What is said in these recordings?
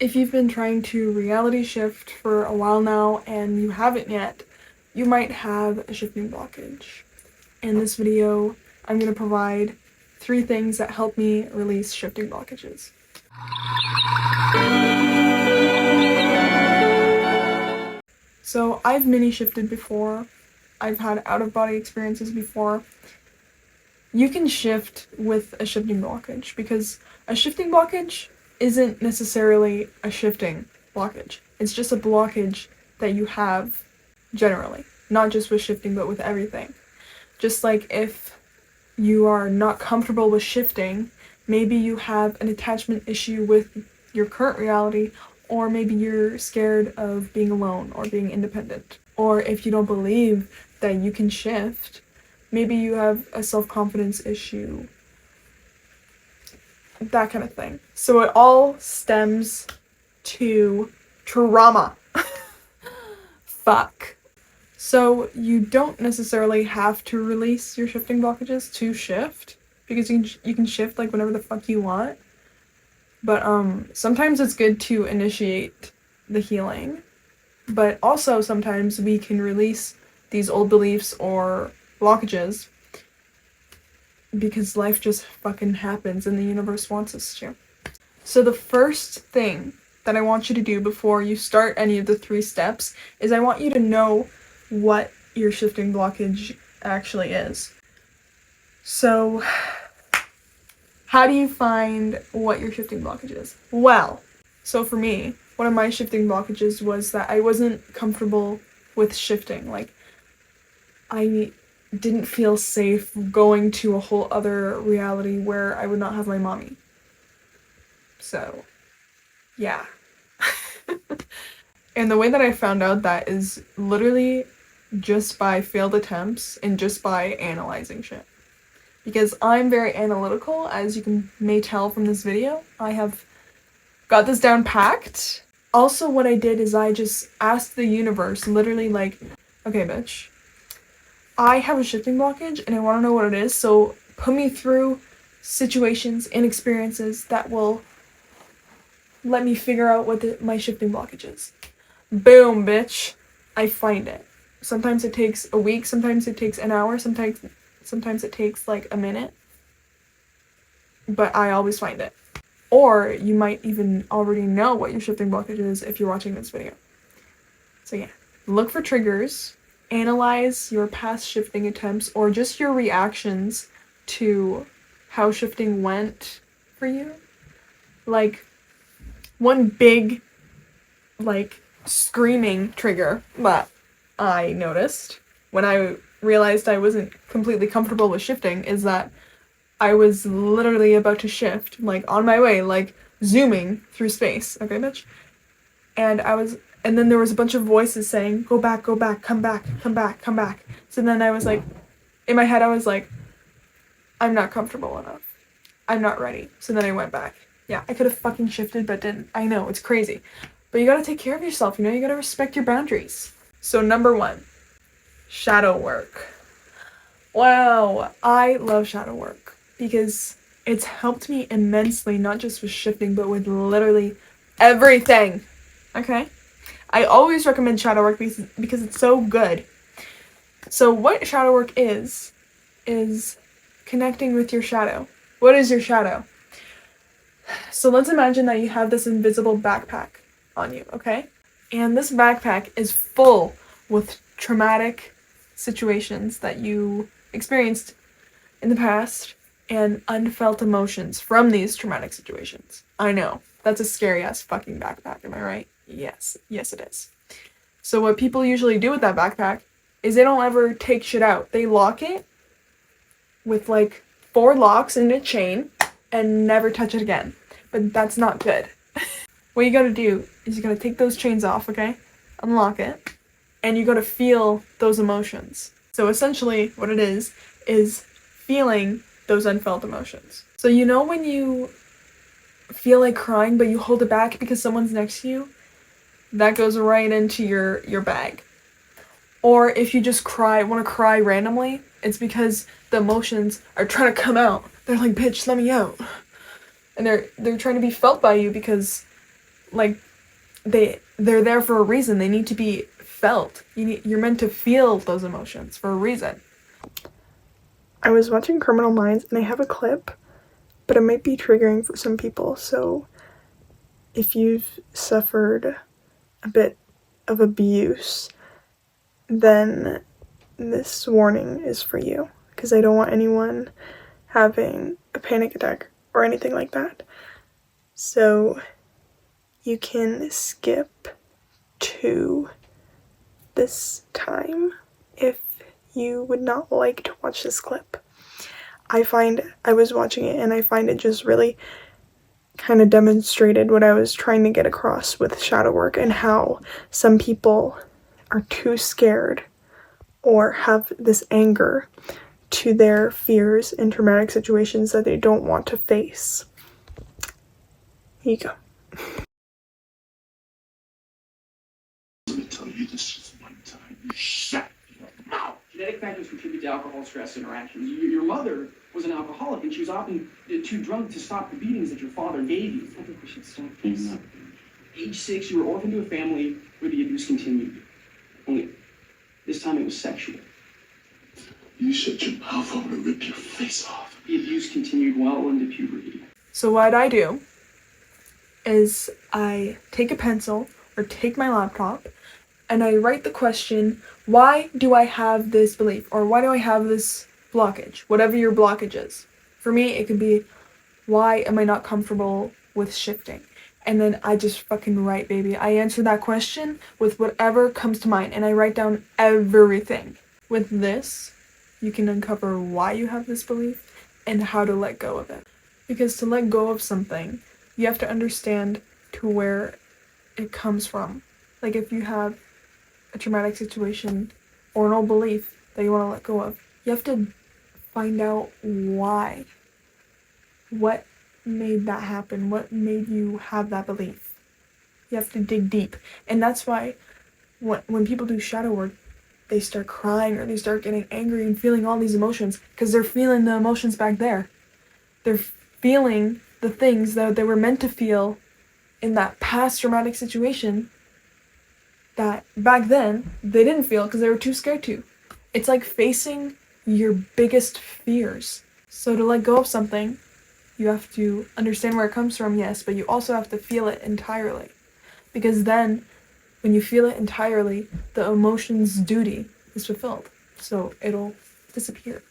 If you've been trying to reality shift for a while now and you haven't yet, you might have a shifting blockage. In this video, I'm going to provide 3 things that help me release shifting blockages. So I've mini shifted before. I've had out-of-body experiences before. You can shift with a shifting blockage because a shifting blockage isn't necessarily a shifting blockage. It's just a blockage that you have generally, not just with shifting but with everything. Just like if you are not comfortable with shifting, maybe you have an attachment issue with your current reality, or maybe you're scared of being alone or being independent. Or if you don't believe that you can shift, maybe you have a self-confidence issue, that kind of thing. So it all stems to trauma. Fuck. So you don't necessarily have to release your shifting blockages to shift, because you can shift like whenever the fuck you want. But sometimes it's good to initiate the healing. But also sometimes we can release these old beliefs or blockages because life just fucking happens and the universe wants us to. So the first thing that I want you to do before you start any of the 3 steps is I want you to know what your shifting blockage actually is. So how do you find what your shifting blockage is? Well, so for me, one of my shifting blockages was that I wasn't comfortable with shifting. Like, I didn't feel safe going to a whole other reality where I would not have my mommy. So, yeah. And the way that I found out that is literally just by failed attempts and just by analyzing shit. Because I'm very analytical, as you may tell from this video. I have got this down packed. Also, what I did is I just asked the universe, literally like, okay, bitch, I have a shifting blockage and I want to know what it is, so put me through situations and experiences that will let me figure out what my shifting blockage is. Boom, bitch. I find it. Sometimes it takes a week, sometimes it takes an hour, sometimes it takes like a minute. But I always find it. Or you might even already know what your shifting blockage is if you're watching this video. So yeah, look for triggers, analyze your past shifting attempts or just your reactions to how shifting went for you. Like, one big, like, screaming trigger that I noticed when I realized I wasn't completely comfortable with shifting is that I was literally about to shift, like, on my way, like, zooming through space, okay, bitch? And then there was a bunch of voices saying, go back, come back, come back, come back. So then I was like, in my head I was like, I'm not comfortable enough. I'm not ready. So then I went back. Yeah, I could have fucking shifted, but didn't. I know, it's crazy. But you gotta take care of yourself, you know? You gotta respect your boundaries. So number 1, shadow work. Wow, I love shadow work because it's helped me immensely, not just with shifting, but with literally everything. Okay? I always recommend shadow work because it's so good. So what shadow work is connecting with your shadow. What is your shadow? So let's imagine that you have this invisible backpack on you, okay? And this backpack is full with traumatic situations that you experienced in the past and unfelt emotions from these traumatic situations. I know, that's a scary ass fucking backpack, am I right? Yes it is. So what people usually do with that backpack is they don't ever take shit out. They lock it with like 4 locks and a chain and never touch it again. But that's not good. What you gotta do is you gotta take those chains off, okay? Unlock it. And you gotta feel those emotions. So essentially what it is feeling those unfelt emotions. So you know when you feel like crying but you hold it back because someone's next to you? That goes right into your bag. Or if you just want to cry randomly, it's because the emotions are trying to come out. They're like, bitch, let me out. And they're trying to be felt by you because like, they're there for a reason. They need to be felt. You're meant to feel those emotions for a reason. I was watching Criminal Minds and I have a clip, but it might be triggering for some people, so if you've suffered a bit of abuse, then this warning is for you, because I don't want anyone having a panic attack or anything like that. So you can skip to this time if you would not like to watch this clip. I was watching it and I find it just really kind of demonstrated what I was trying to get across with shadow work, and how some people are too scared or have this anger to their fears in traumatic situations that they don't want to face. Here you go. Let me tell you this one time. Shut your mouth. Genetic factors contribute to alcohol-stress interactions. Your mother was an alcoholic, and she was often too drunk to stop the beatings that your father gave you. I think we should stop this. Age 6, you were orphaned to a family where the abuse continued. Only this time it was sexual. You shut your mouth, I'm gonna rip your face off. The abuse continued well into puberty. So what I do is I take a pencil or take my laptop and I write the question, why do I have this belief? Or why do I have this blockage? Whatever your blockage is. For me, it could be, why am I not comfortable with shifting? And then I just fucking write, baby. I answer that question with whatever comes to mind, and I write down everything. With this, you can uncover why you have this belief and how to let go of it. Because to let go of something, you have to understand to where it comes from. Like if you have a traumatic situation or an old belief that you want to let go of, you have to find out why. What made that happen? What made you have that belief? You have to dig deep. And that's why when people do shadow work, they start crying or they start getting angry and feeling all these emotions, because they're feeling the emotions back there. They're feeling the things that they were meant to feel in that past traumatic situation that back then they didn't feel because they were too scared to. It's like facing your biggest fears. So to let go of something, you have to understand where it comes from, yes, but you also have to feel it entirely. Because then, when you feel it entirely, the emotion's duty is fulfilled. So it'll disappear.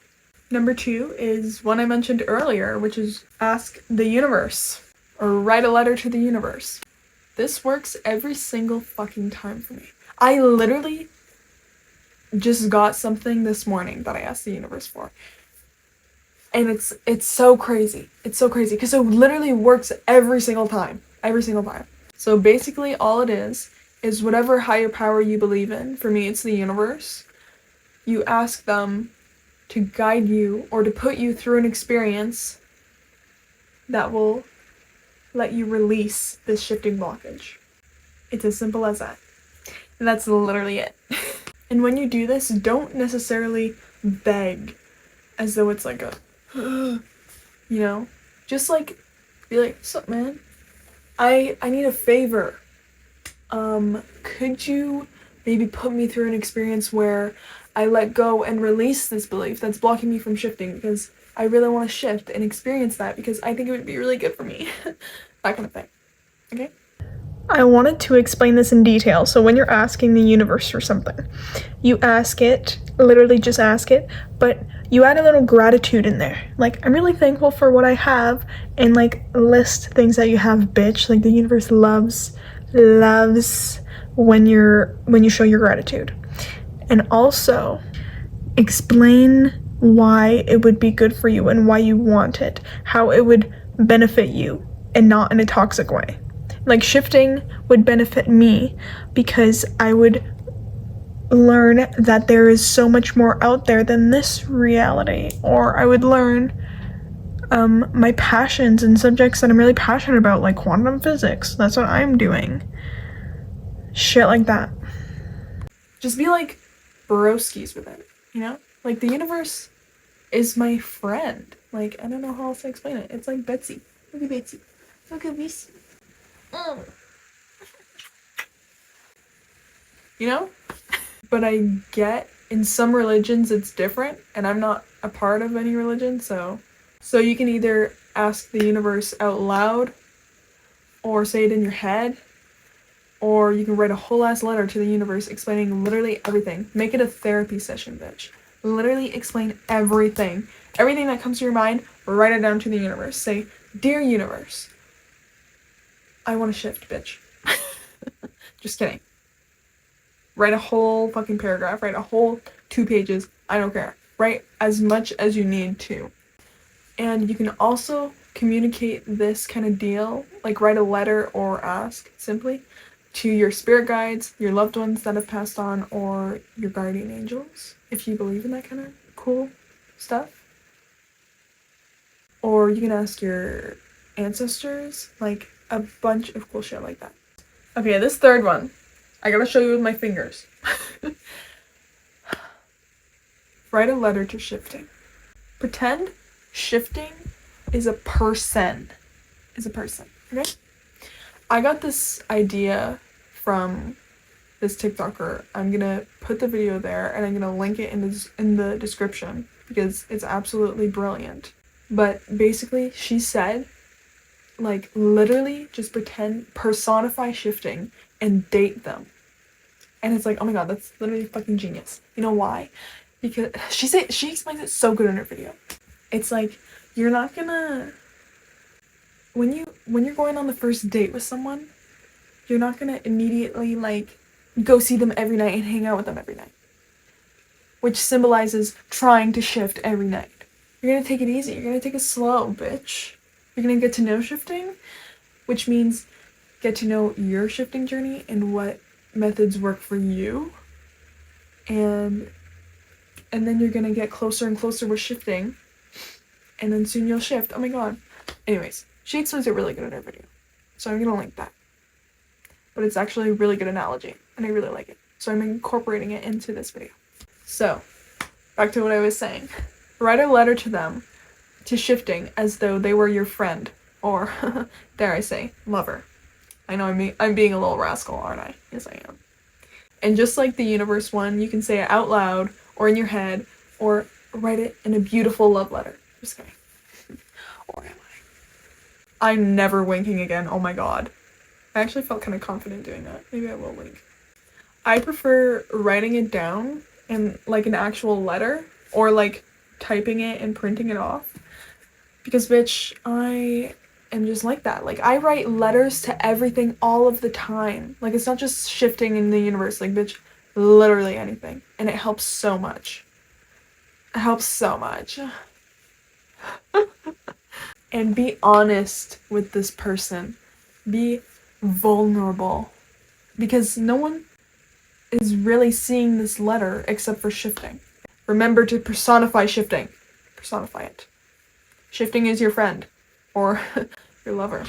Number 2 is one I mentioned earlier, which is ask the universe, or write a letter to the universe. This works every single fucking time for me. I literally just got something this morning that I asked the universe for. And it's so crazy. It's so crazy because it literally works every single time. Every single time. So basically all it is whatever higher power you believe in. For me, it's the universe. You ask them to guide you or to put you through an experience that will let you release this shifting blockage. It's as simple as that. And that's literally it. And when you do this, don't necessarily beg as though it's like a just like be like, what's up, man? I need a favor. Could you maybe put me through an experience where I let go and release this belief that's blocking me from shifting, because I really want to shift and experience that because I think it would be really good for me. That kind of thing. Okay? I wanted to explain this in detail. So when you're asking the universe for something, you ask it, literally just ask it, but you add a little gratitude in there. Like, I'm really thankful for what I have, and like list things that you have, bitch. Like the universe loves when you show your gratitude. And also explain why it would be good for you and why you want it, how it would benefit you and not in a toxic way. Like shifting would benefit me because I would learn that there is so much more out there than this reality, or I would learn my passions and subjects that I'm really passionate about, like quantum physics. That's what I'm doing. Shit like that. Just be like broskies with it, you know? Like the universe is my friend. Like, I don't know how else to explain it. It's like Betsy. Look at Betsy. Look at Betsy. you know? But I get in some religions it's different, and I'm not a part of any religion, so you can either ask the universe out loud or say it in your head, or you can write a whole ass letter to the universe explaining literally everything. Make it a therapy session, bitch. Literally explain everything. Everything that comes to your mind, write it down to the universe. Say, "Dear universe, I want to shift, bitch." Just kidding. Write a whole fucking paragraph. Write a whole 2 pages. I don't care. Write as much as you need to. And you can also communicate this kind of deal, like write a letter or ask simply to your spirit guides, your loved ones that have passed on, or your guardian angels, if you believe in that kind of cool stuff. Or you can ask your ancestors, like a bunch of cool shit like that. Okay, this third one, I gotta show you with my fingers. Write a letter to shifting. Pretend shifting is a person. Okay? I got this idea from this TikToker. I'm gonna put the video there and I'm gonna link it in the description because it's absolutely brilliant. But basically, she said, like, literally just personify shifting and date them. And it's like, oh my god, that's literally fucking genius. You know why? Because she explains it so good in her video. It's like, you're not gonna, when you're going on the first date with someone, you're not gonna immediately, like, go see them every night and hang out with them every night. Which symbolizes trying to shift every night. You're gonna take it easy. You're gonna take it slow, bitch. You're gonna get to know shifting, which means get to know your shifting journey and what methods work for you. And then you're gonna get closer and closer with shifting. And then soon you'll shift. Oh my god. Anyways, she explains it really good in her video. So I'm gonna link that. But it's actually a really good analogy, and I really like it. So I'm incorporating it into this video. So, back to what I was saying. Write a letter to them, to shifting, as though they were your friend, or, dare I say, lover. I know I'm being a little rascal, aren't I? Yes, I am. And just like the universe one, you can say it out loud, or in your head, or write it in a beautiful love letter. Just kidding. Or am I? I'm never winking again, oh my god. I actually felt kind of confident doing that. Maybe I will wink. I prefer writing it down in, like, an actual letter, or, like, typing it and printing it off. Because, bitch, I am just like that. Like, I write letters to everything all of the time. Like, it's not just shifting in the universe. Like, bitch, literally anything. And it helps so much. It helps so much. And be honest with this person. Be vulnerable. Because no one is really seeing this letter except for shifting. Remember to personify shifting. Personify it. Shifting is your friend. Or your lover.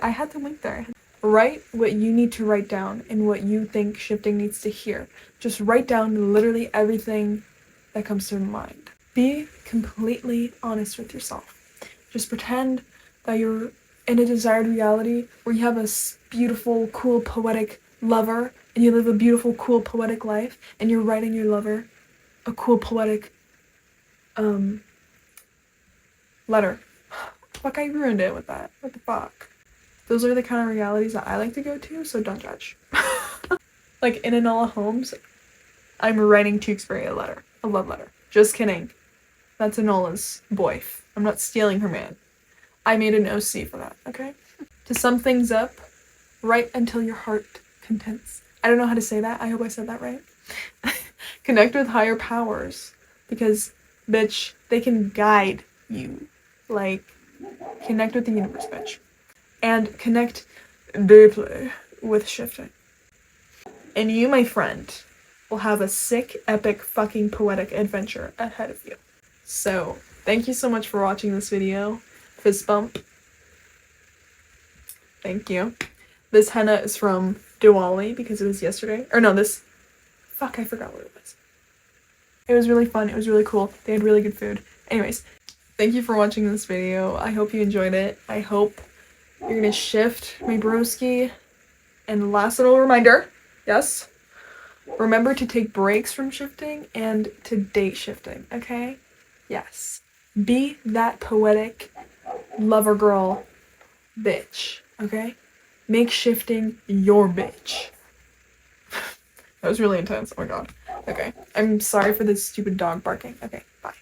I had to link there. Write what you need to write down and what you think shifting needs to hear. Just write down literally everything that comes to mind. Be completely honest with yourself. Just pretend that you're in a desired reality where you have a beautiful, cool, poetic lover and you live a beautiful, cool, poetic life, and you're writing your lover a cool, poetic letter. Fuck, I ruined it with that. What the fuck? Those are the kind of realities that I like to go to, so don't judge. Like, in Enola Holmes, I'm writing Tewksbury a love letter. Just kidding. That's Enola's boy. I'm not stealing her man. I made an OC for that, okay? To sum things up, write until your heart contents. I don't know how to say that. I hope I said that right. Connect with higher powers, because, bitch, they can guide you. Like, connect with the universe, bitch. And connect deeply with shifting. And you, my friend, will have a sick, epic, fucking poetic adventure ahead of you. So, thank you so much for watching this video. Fist bump. Thank you. This henna is from Diwali because it was yesterday. Or no, fuck, I forgot what it was. It was really fun. It was really cool. They had really good food. Anyways, thank you for watching this video. I hope you enjoyed it. I hope you're gonna shift, my broski. And last little reminder, yes, remember to take breaks from shifting and to date shifting, okay? Yes. Be that poetic lover girl bitch, okay? Make shifting your bitch. That was really intense. Oh my god. Okay. I'm sorry for this stupid dog barking. Okay, bye.